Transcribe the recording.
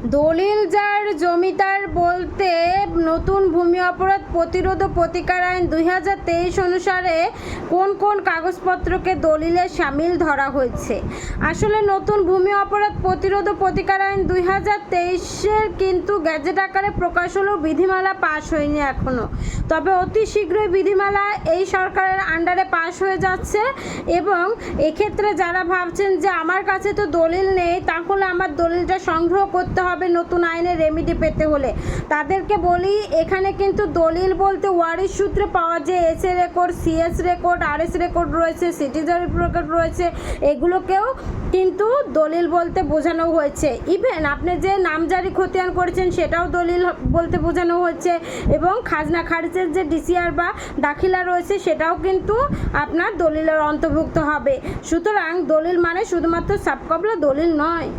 দলিল যার জমিদার বলতে নতুন ভূমি অপরাধ প্রতিরোধ ও প্রতিকার আইন 2023 অনুসারে কোন কোন কাগজপত্রকে দলিলে সামিল ধরা হয়েছে। আসলে নতুন ভূমি অপরাধ প্রতিরোধ ও প্রতিকার আইন 2023-এর কিন্তু গ্যাজেট আকারে প্রকাশ হলেও বিধিমালা পাশ হয়নি এখনও, তবে অতি শীঘ্রই বিধিমালা এই সরকারের আন্ডারে পাশ হয়ে যাচ্ছে। এবং এক্ষেত্রে যারা ভাবছেন যে আমার কাছে তো দলিল নেই, তাহলে আমার দলিলটা সংগ্রহ করতে হবে নতুন আইনের রেমিডি পেতে হলে, তাদেরকে বলি এখানে কিন্তু দলিল বলতে ওয়ারিশ সূত্রে পাওয়া যে S A record, CS record, RS record রয়েছে, সিটিজেন রেকর্ড রয়েছে, এগুলোকেও কিন্তু দলিল বলতে বোঝানো হয়েছে। ইভেন আপনি যে নামজারি খতিয়ান করেছেন সেটাও দলিল বলতে বোঝানো হয়েছে, এবং খাজনা খারিজের যে ডিসিআর বা দাখিলা রয়েছে সেটাও কিন্তু আপনার দলিলের অন্তর্ভুক্ত হবে। সুতরাং দলিল মানে শুধুমাত্র সাবকবলা দলিল নয়।